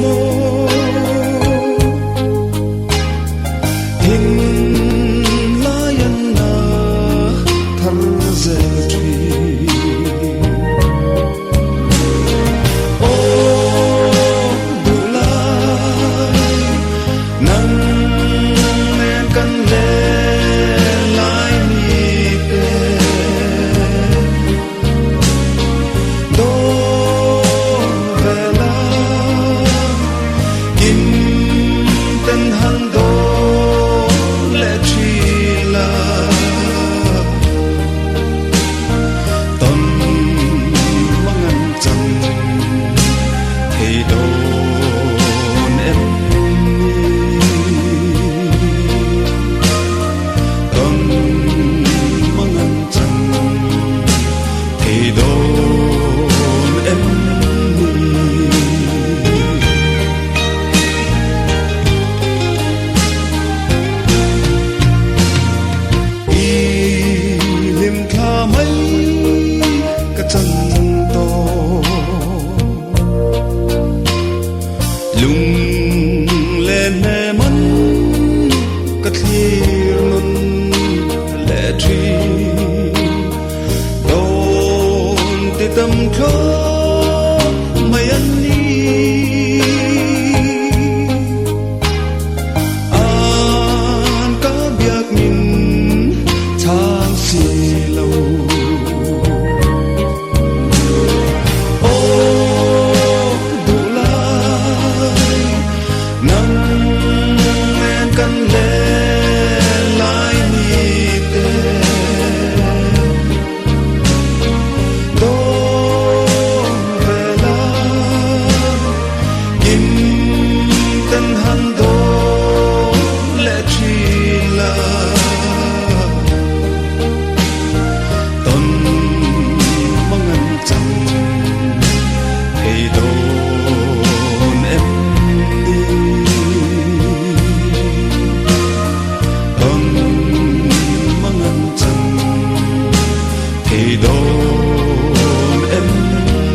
mo hin layan na thar zeltri o dulai nang nen kan le lai ni te do vela in ten han do le chila ton mangan chang thei don em ton mangan chang thei don em lim kha mai ka chan to lung lên ne man ka thlir nun le tri don ti tam kho mai an ni an ka biak min thang si lo o dulai nang nen kan le lai ni te do vela in ten han do le chila ton mangan chang thei don em đi ton mangan chang thei don em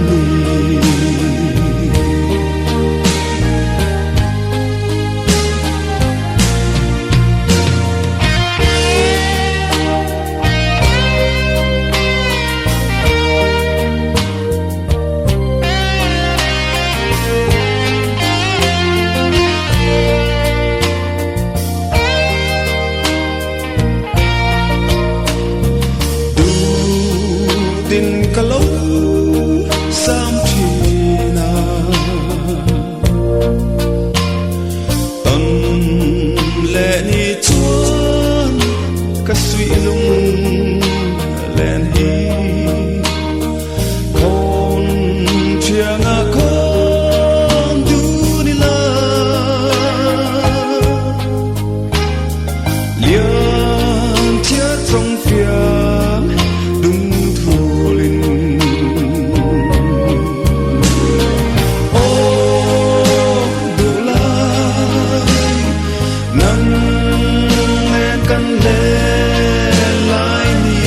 đi tin ka lo sam thi na ton le ni chuan ka sui lung len hi kon chiang a kon du ni la lian chia trong phía đúng thu linh ô dulai nang nen kan le lai ni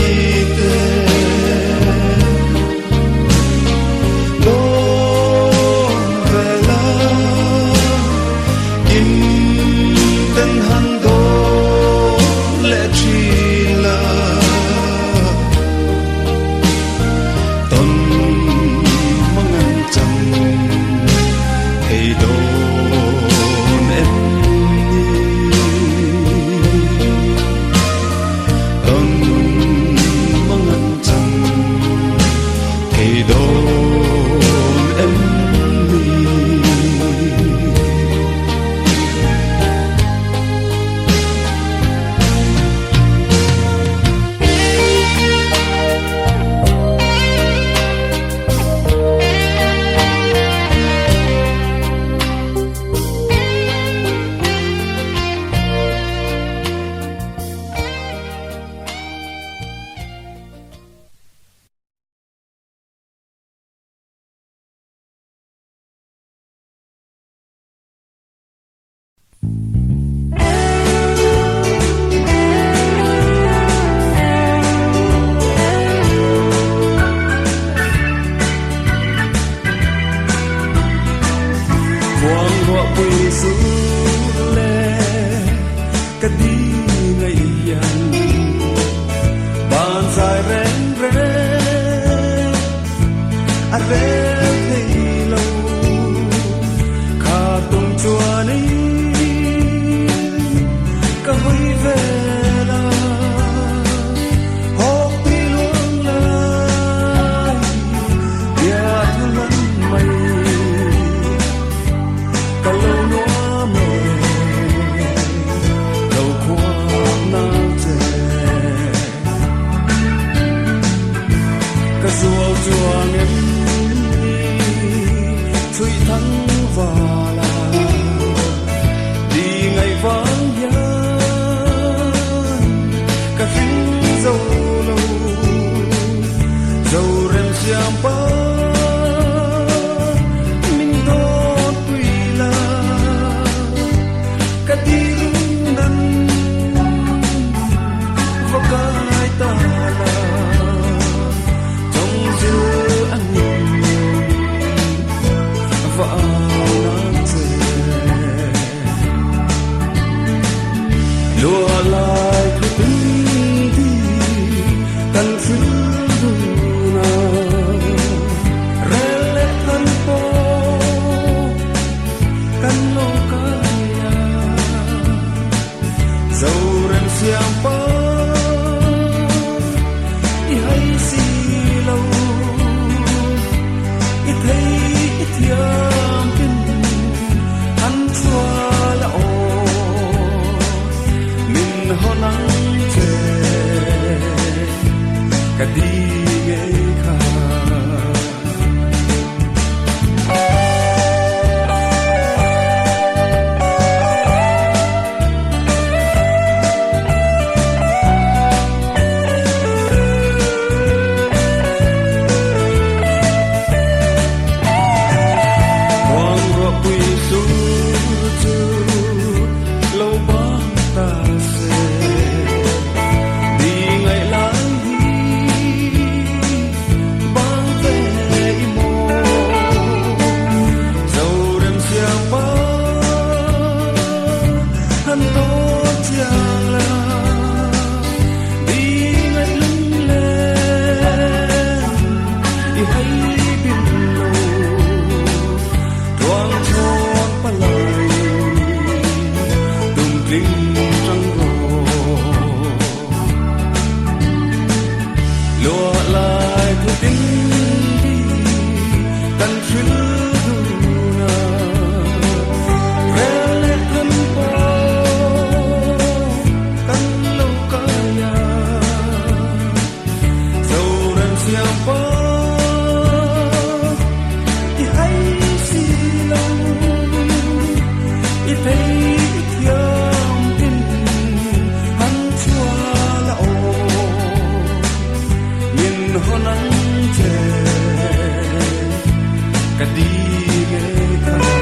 te do vela in ten han do le chila ton mangan chang thei don em đi ton mangan chang thei don em đi quang rọ quỳ xuống lệ cái đi ngày dần bàn dài rén rén à rén thì lâu khá tung chùa ní cả hơi về là hốt đi luôn lại nhà thương lắm mày cả lâu nữa mày lâu qua nào thế cả ruộng chùa em thủy thắng và là đi ngày vắng nhớ cả phim dâu lâu dâu rem xiêm bó mình tốt tùy là cả đi rung đắn vào cái ta là trong giữa anh và lùa lại cứ tính đi cần giữ na rẽ lẽ thân po cần lo kaya dâu rem xiêm po i hay si lâu i thấy i thiam tin ăn chua là ho nắng chê cả đi nghe khá quang rọ quỳ xuống chu lâu bóng ta lùa lại cứ tính đi cần giữ na rẽ lẽ thân po cần lâu kaya dâu rem xiêm po i hay si lâu i thấy thiam tin hắn chua là ô ho nắng chê cả đi nghe khá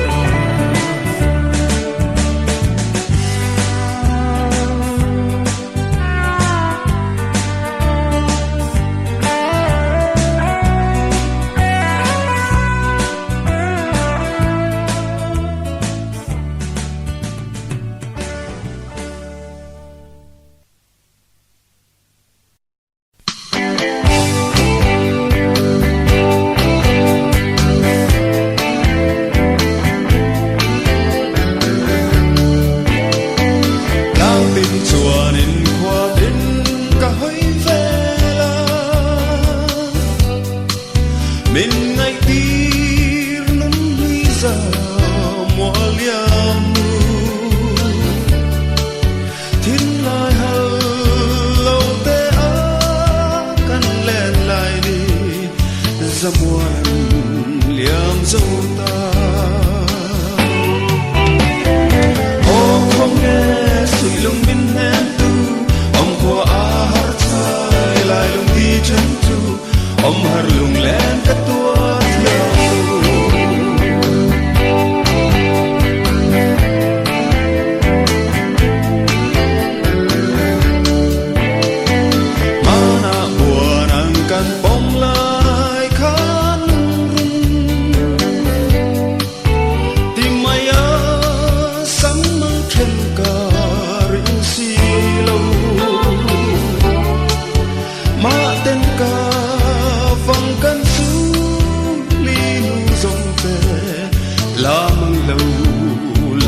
mình ngày tir nấm huy giờ mùa liam thiên lai hờ lâu tê á căn lên lại đi ra mùa liam dâu ta ô không nghe sủi lung bin hen tu ông của a har thai lại lung đi chân tu ông har lung lên cái tua theo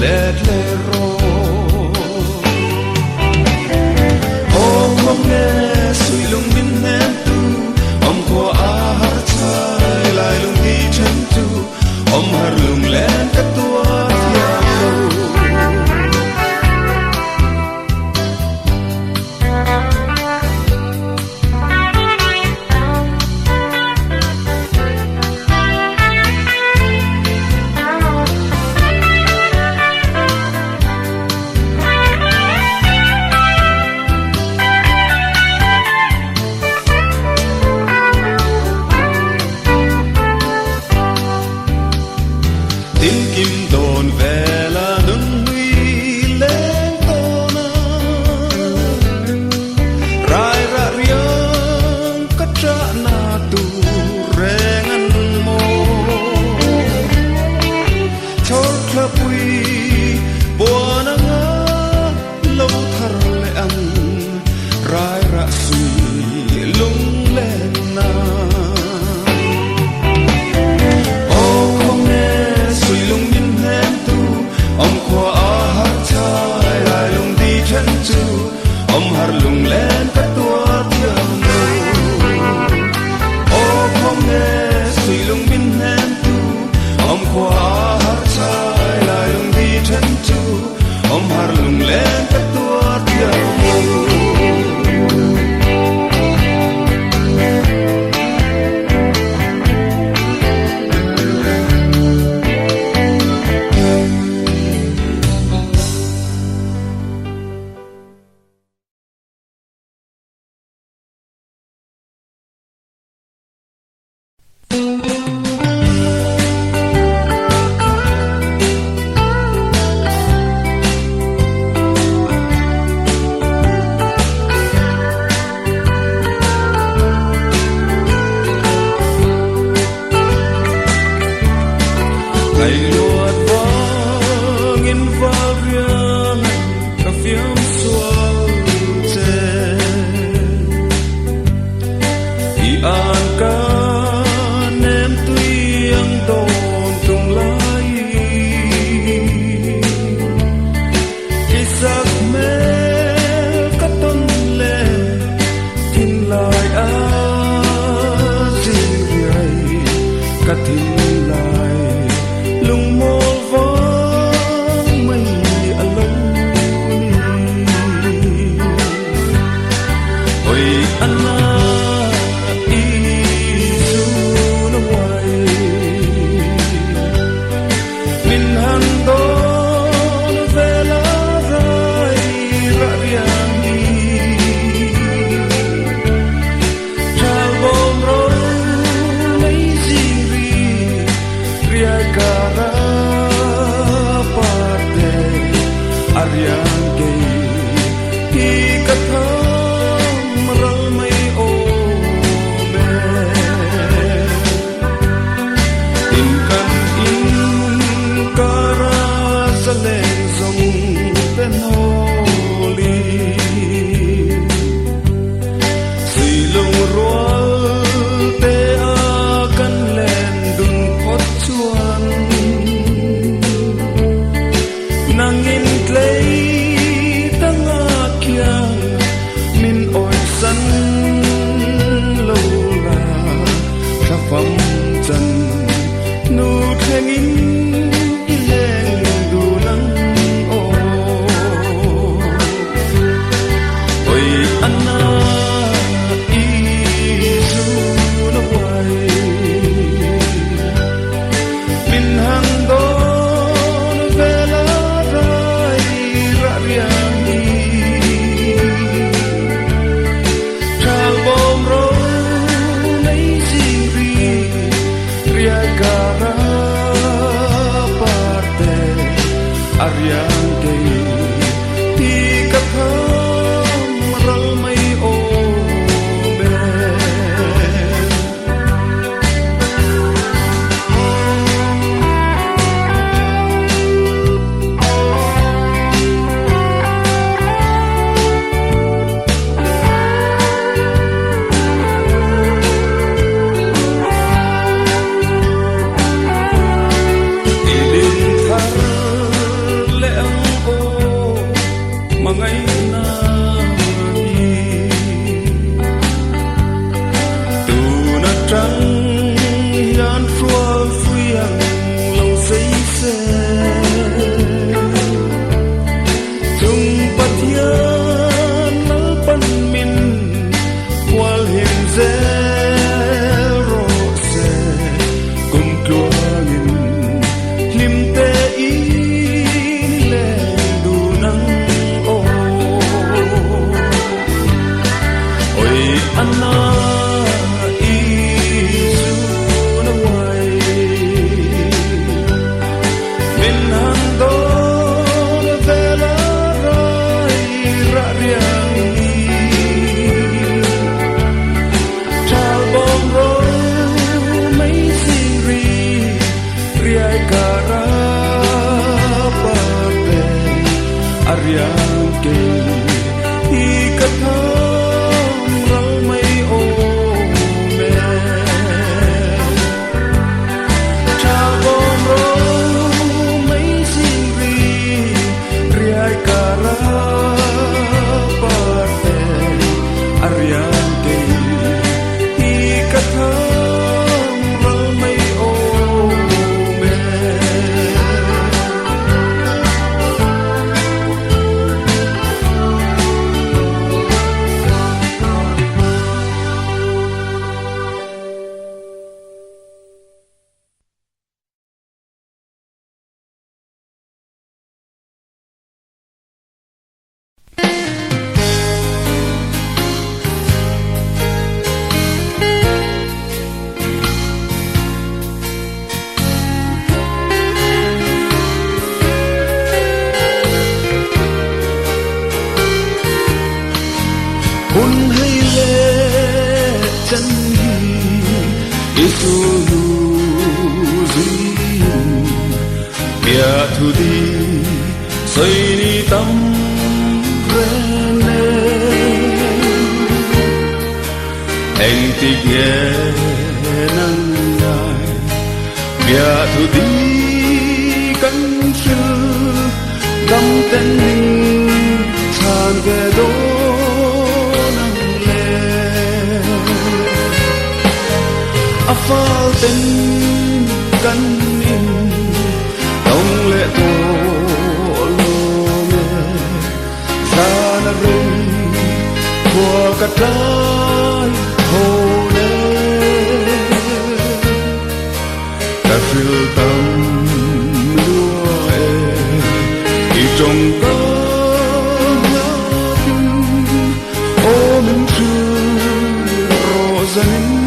let le ro o mong ne sui lung min nem tu om ko a har chai lai lung di chen tu om har lung len ka tua thia lo om har lung len ka tua thiam lo o khom ne sui lung bin hem tu om khwa har chai lai lung di chen tu om har lung len ka tua thiam lo ngày nào đi tu na trắng yan phua phiền lòng say xe tung bát yan nal pan min wal him ze ro se kum tuangin lim te i le du nang o oi anna i su na wai min hang do na vela rai ra riang ni chal bom ro mai si ri riai kara pa pe ariang ke i ka tham ra mai o me chal bom ro mai si ri riai kara pa pe ariang ke i ka tham ra mai o me hun hay lệ chân hi Giêsu lu duy bia thu đi xây ni tâm rene anh ti nghe nang ngai bia thu đi cắn sư đâm tên than về đó phao tên căn in đông lệ tổ lô mê ra na rừng của cả trái hồ lê cả phiêu tâm lúa đi trong có nhớ tim ô mình chưa rộ dần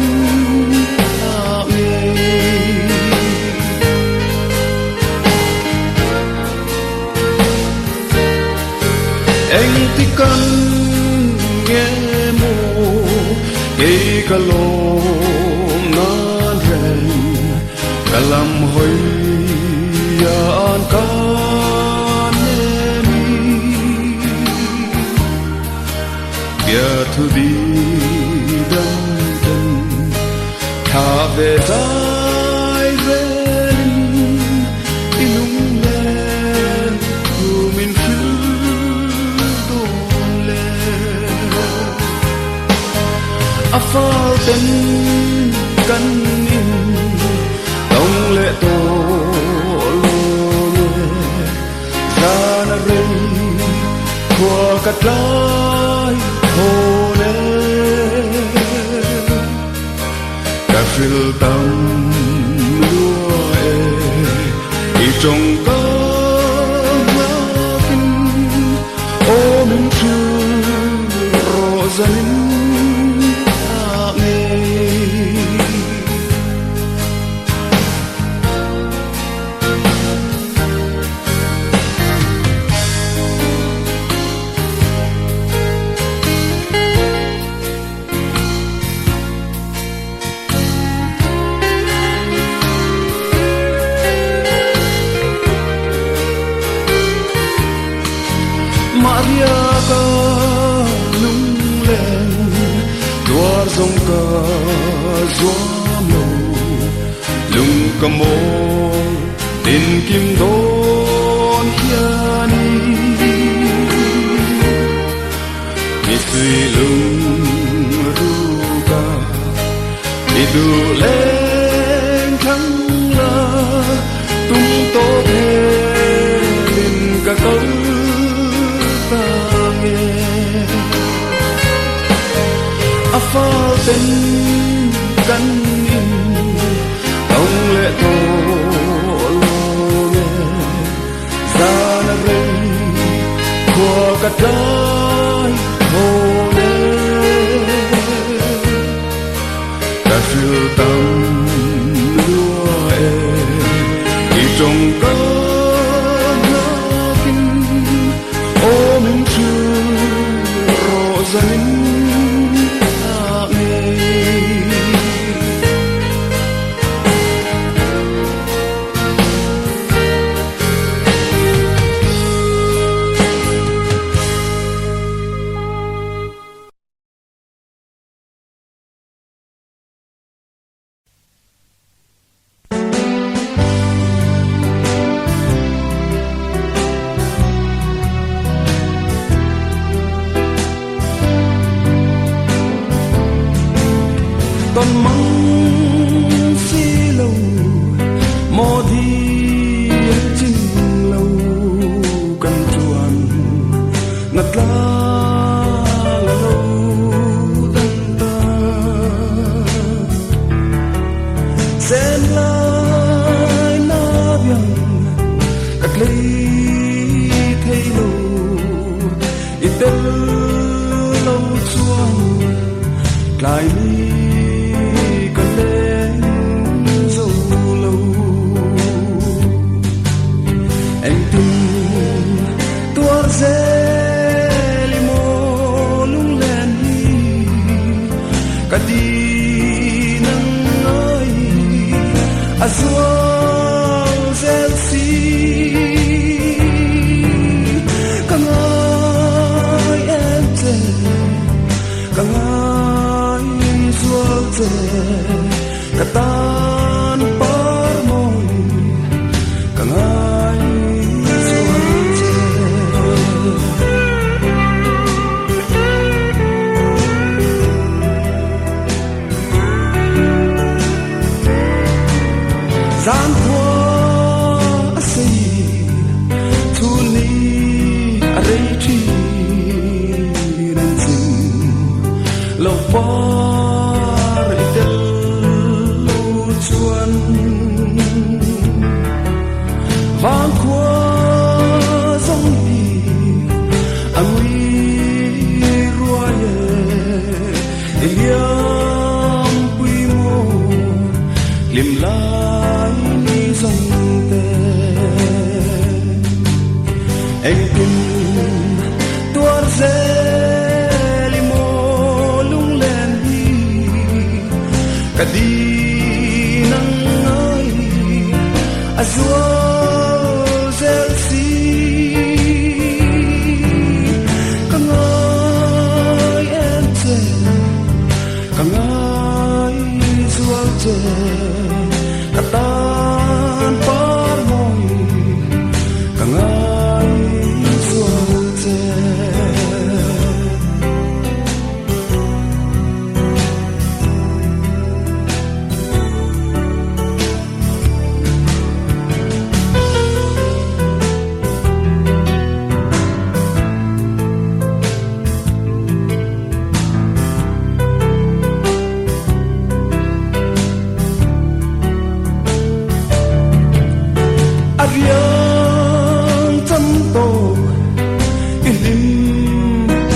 anh thích căn nghe mù gây cả lom nan rèn cả làm hơi an ca nemi bia thu đi đâm đâm thả về trái rèn inung lên của mình phao tên căn in đông lệ tổ lô mê ra na rừng của cả trái hồ lê cả phiêu tâm lúa đi trong có nhớ tim ô mình chưa rộ dần Maria ca lung lên đoar dòng ca doa màu lung ca mô tin kim đôn hiani tên căn in ông lệ thô lô nghe ra na rây của cả trái hồ nê ta phiêu tâm lúa đi trong cơn con mong xí lâu mò đi chinh lâu cần chuan ngặt lá lâu tân ta sen lai na biang cắt lấy thấy lâu ít lâu chuan lại đi Kadi nang ay aswang zelsi kangay ente kangay sualte katan parmoy kangay sualte gian hoa say thu ni rây chi nên dừng lâu qua del lâu chuan vang qua dòng đi anh đi ruaye eliam quy mô lim lai ni dòng tê anh tin tuar dê limo lung lên đi cả đi nắng ơi azul zelsi kang ai em tê kang ai zual tê katan parmoy kangay sualte Ariang tâm tô ilim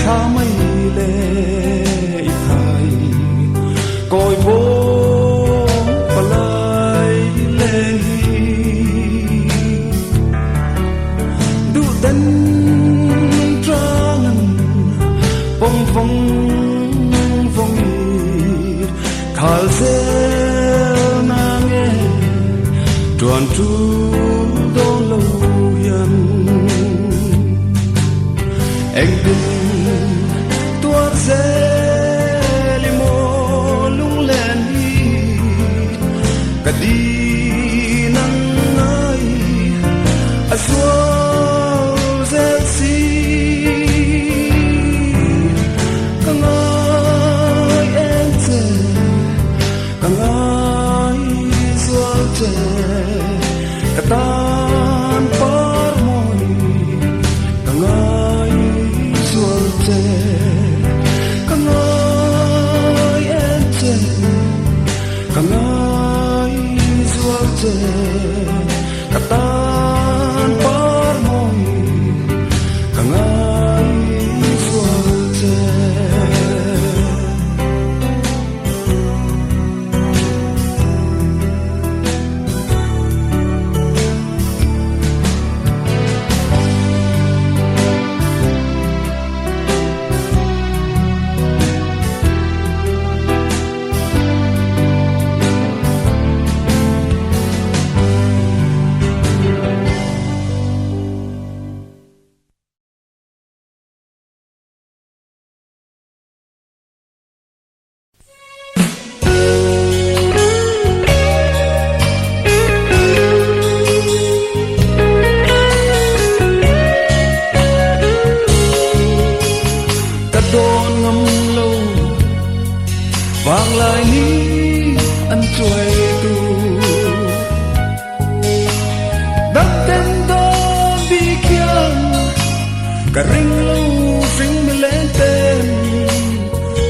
tha mây lệ thay coi vô và lại lệ du tân trang phong phong phong khal se na nghe tròn tru anh đừng tuột dê limo lung lên đi cả đi nắng ơi azul zelsi kang ai em tê kang ai zual tê katan parmoy kang ai sualte kang cả rinh lâu rinh mà lên tên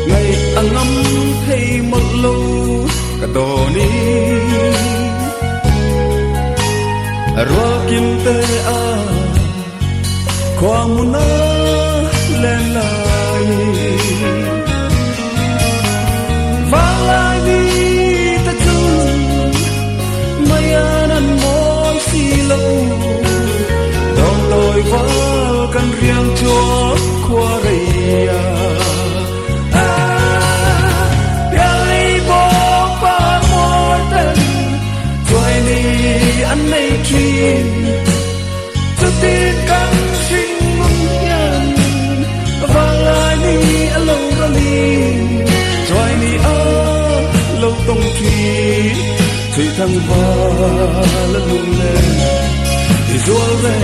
ngày ăn ngắm thấy một lâu cả đồ đi rùa kim tê à qua muốn lên lại và lại đi ta chung mây ăn môi xì lâu đón tôi vào căn riêng chúa qua đây anh này kia cho tin căng sinh mong nhận và lại đi lâu ra đi rồi đi lâu tông kỳ thủy thăng hoa lần lùng lên thì rùa về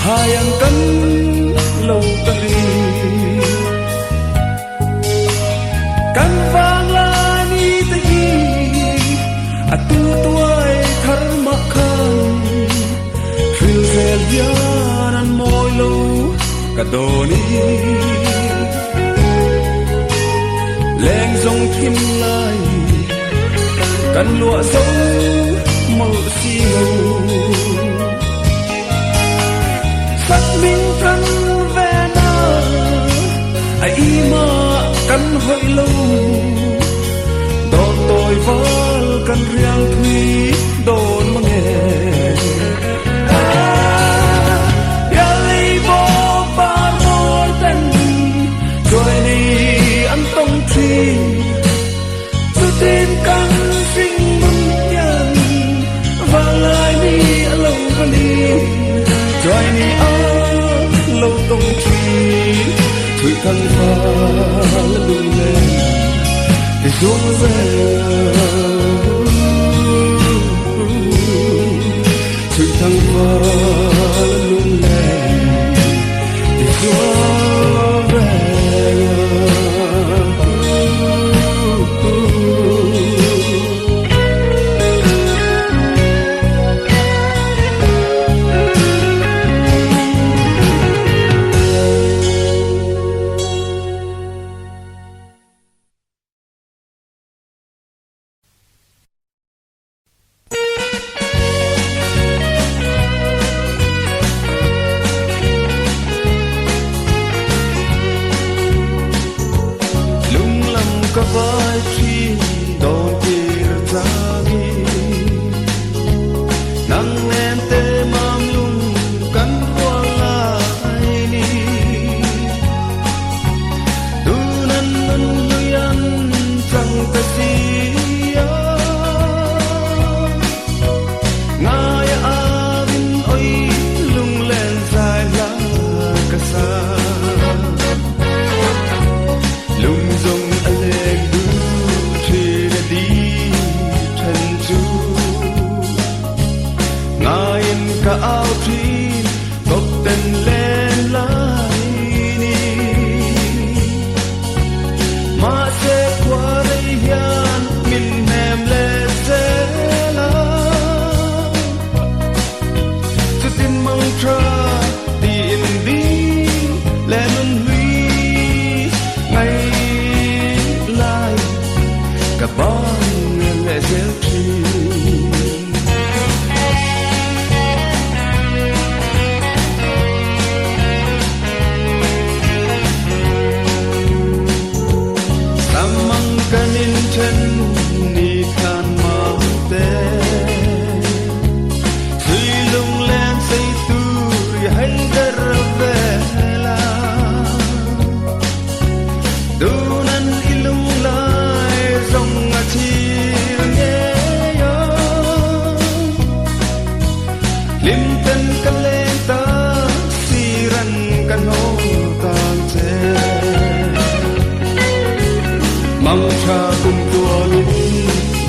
hayang kan lâu tali kan vang la ni tagi atu tuai thar makhan thil zel yanan moi lo kadoni leng zong thim lai kan lụa dấu màu siêu phát minh thân về na ai mà căn hội lâu đón tôi vào căn riêng thủy đồn mà nghe ai vô ba môi tên rồi đi ăn tông thi tôi tin căn sinh mong nhận và lại đi lâu và đi rồi đi lâu tông trì thủy thăng hoa lung lên để xuống về thủy thăng hoa lung lên để xuống về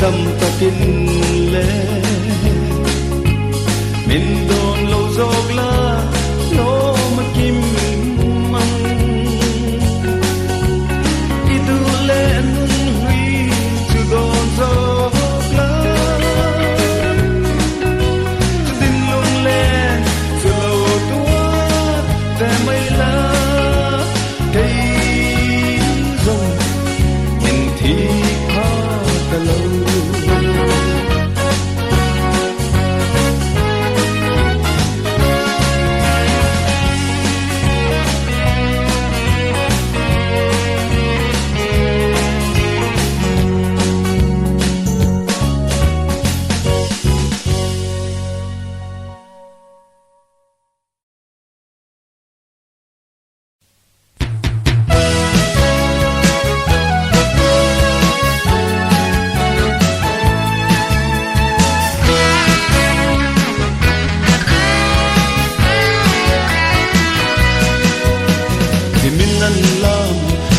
tâm ta kinh lệ mình đồn lâu dọc la nó mà kim măng itu lệ nun huy từ đồn dọc la tin luôn lệ từ lâu tuaแต่ไม่ละcây rồng nhìn thì khó ta lâu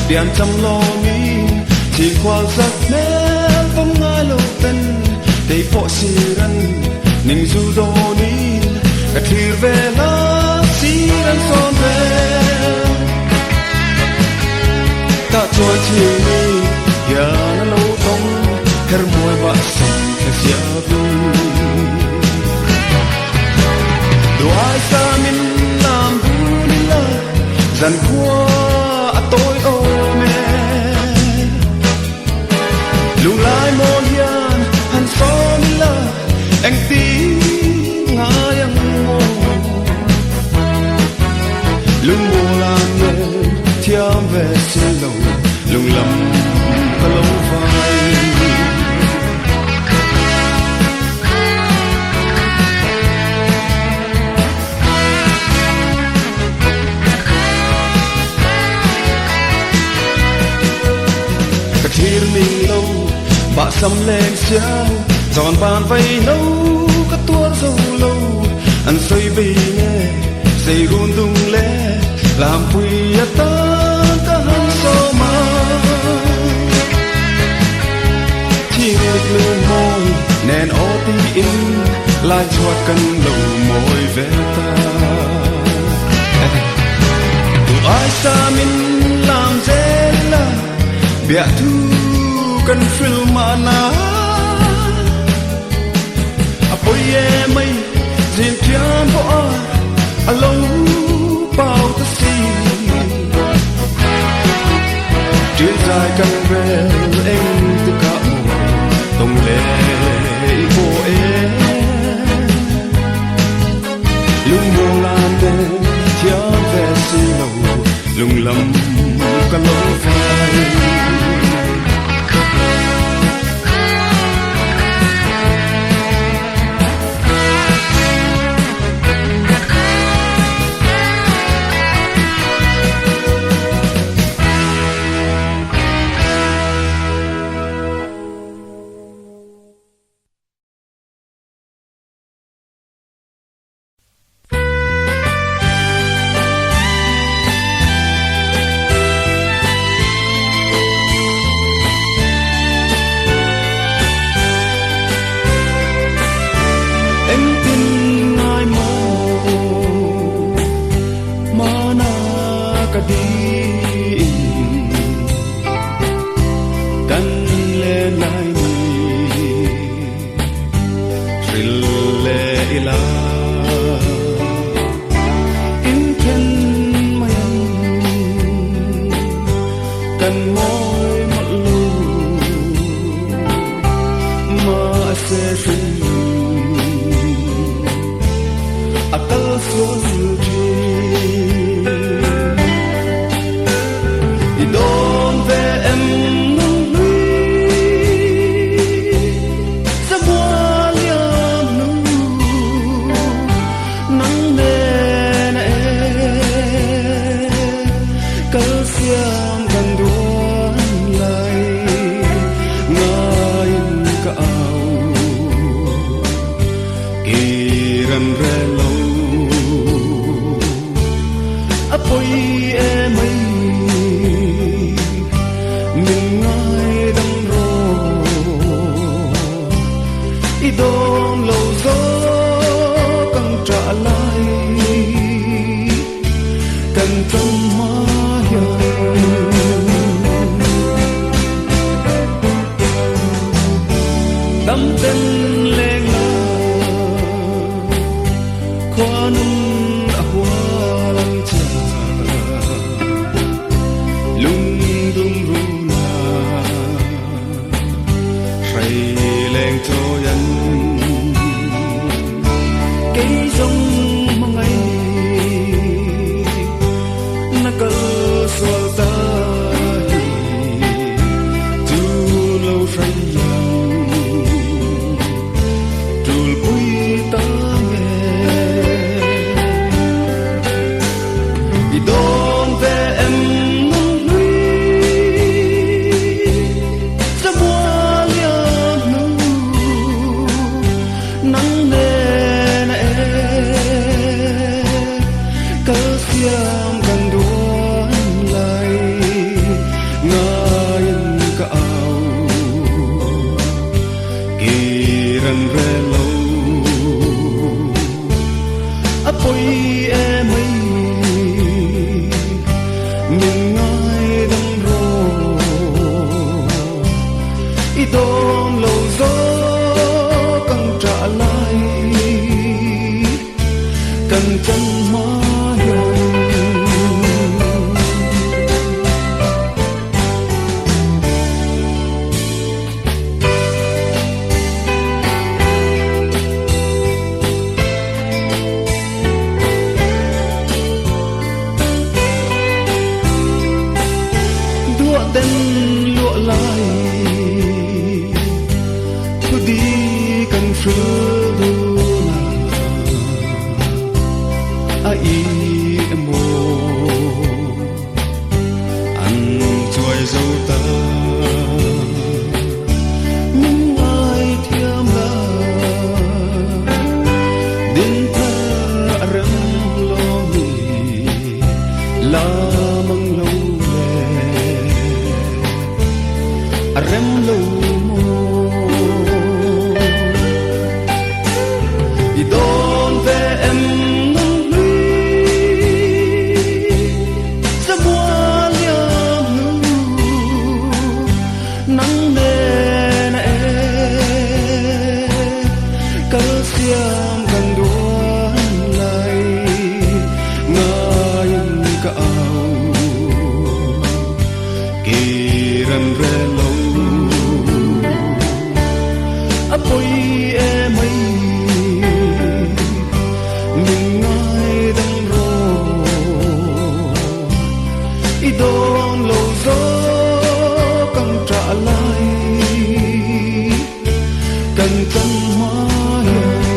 Biện chăm lo mi chỉ qua giấc mơ phong ngay lâu tên để bỏ xì răn ninh du đô ní cả khi về lá xì răn son về ta trôi chiều mi giờ nó lâu tông her mùi vạ sông khe xia vu đồ ai xa min làm vu đi la dần qua tôi ôm em lung lại một hiền hằn xóm là anh tí ngài anh ngô lung mùa lan người theo về xin lòng lung lầm ta lâu phai Hir mình lâu bà xăm lên xiao giòn bàn vây nấu các tua dâu lâu ăn xây bì nghe dây run tung lẽ làm quỳ ta cả hàng so mà chỉ ngược lương môi nền ô tí in lại chuột cân lâu môi về ta tụi ai xa mình làm dễ là biar tu kan film mana apa ye mai jin tiam bo alo bao ta si chuyện dài kan về em tu cả tông lệ bo em lung buông lan đêm tiam về si lâu lung lầm cả lâu phai tên lụa lai thu đi cần phơi đu là ai mồ ăn chuối dâu ta những ai thiêm là đến thơ râm lo mì la măng lâu rem lâu mô đi đón về em nâng ly ra qua liam nắng nè nè cớ xiêm gần đuôn lại ngay cả áo kỳ rần rê lâu ôi em ấy mình ai đang rô ý đón lâu gió càng trả lại càng tân hóa hồng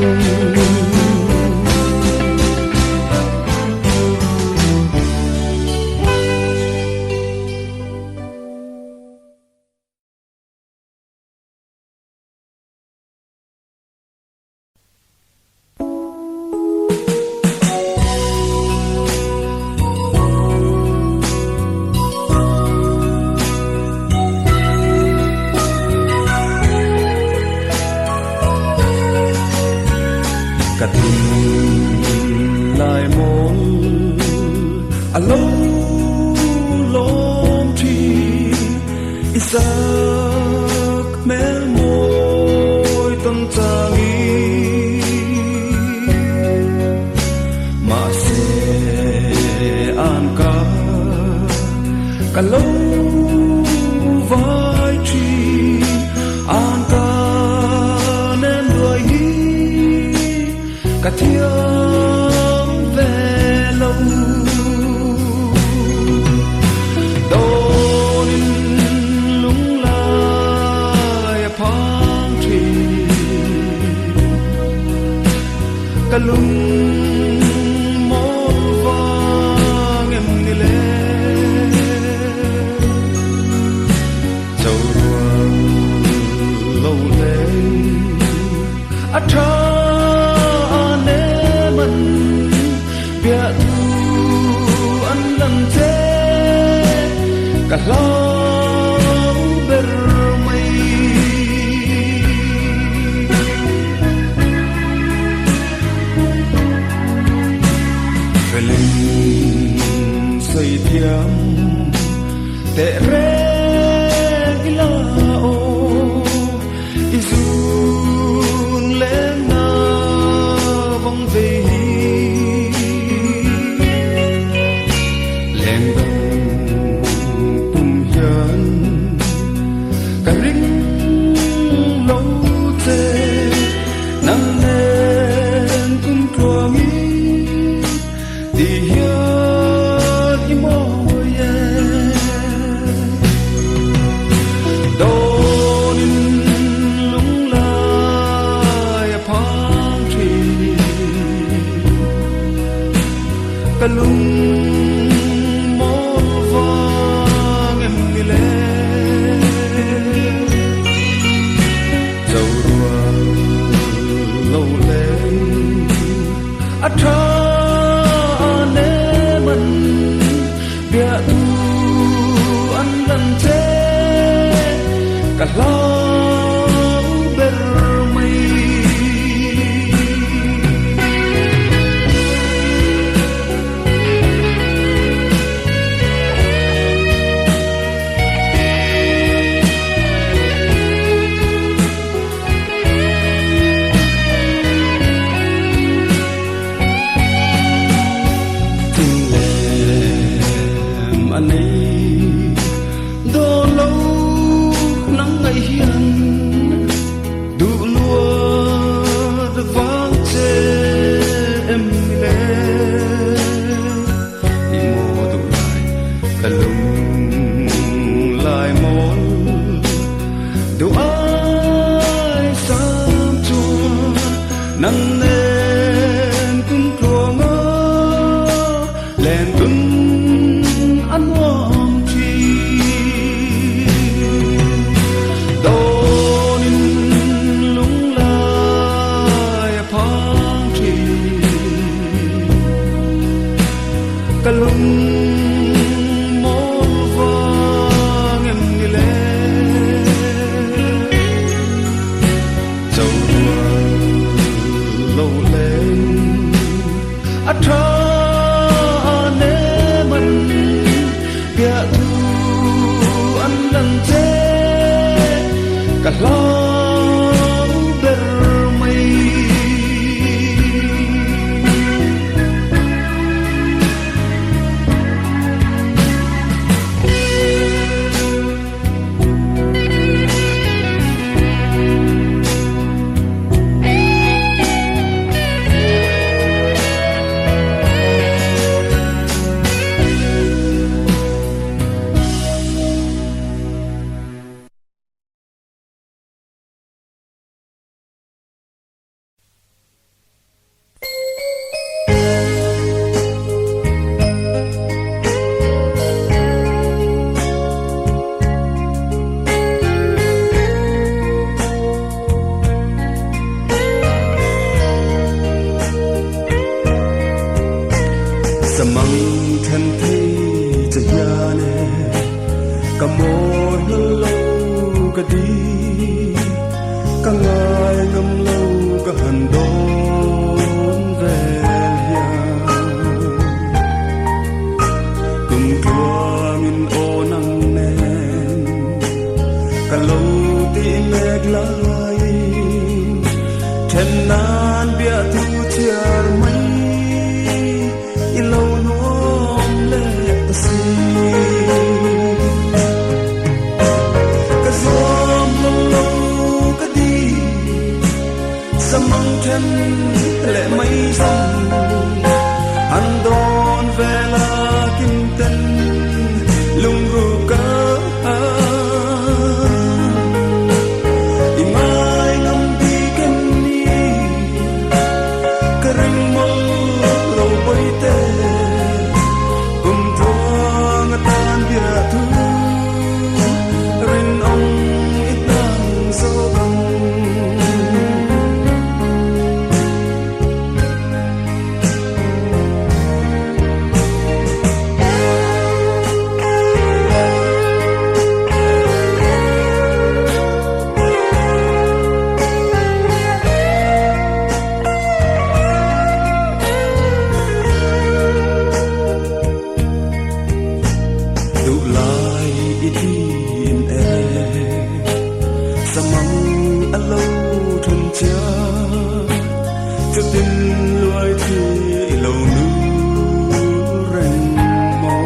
cắt lại môn lâu lom chi Isaac mel môi tâm tangi mà sẽ an cả lâu vai chi an cả nên đuổi cả thiêng về lâu đôi lung lại phong trì cả lung một vang em đi lên dầu ruộng lâu lên bia tu an lam te cả lâu bermai velin say thiam te re gilao izun lên na vong về lung một vang em đi lên dầu ruộng lâu lên tra nê mình bia tu ăn lần thế cả lâu bên mây anh ấy đô lâu nắng ngày tu andan te kalau bermain Samang thân thếจะยาเนกะโมยโลกะดีกะงายงำโลกะหันโดนแวลยากุมกัวมินโอนังแนนกะโลติเมกลายเทนนานเบียทูเทียร์ไม่lâu nôm lệ si cái gió lâu lâu cái đi sa măng chân lệ mây sông ăn đón về là kim tân lung ru cớ imai ngâm đi ken ni cái rừng mông lâu bơi tê cho tình loài thì lâu nữ rèn mò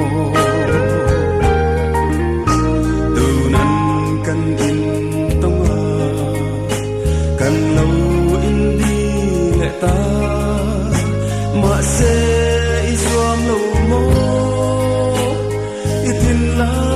từ nan căn in tông căn lâu in đi lệ ta mà sẽ xoam lâu mô ít tin lá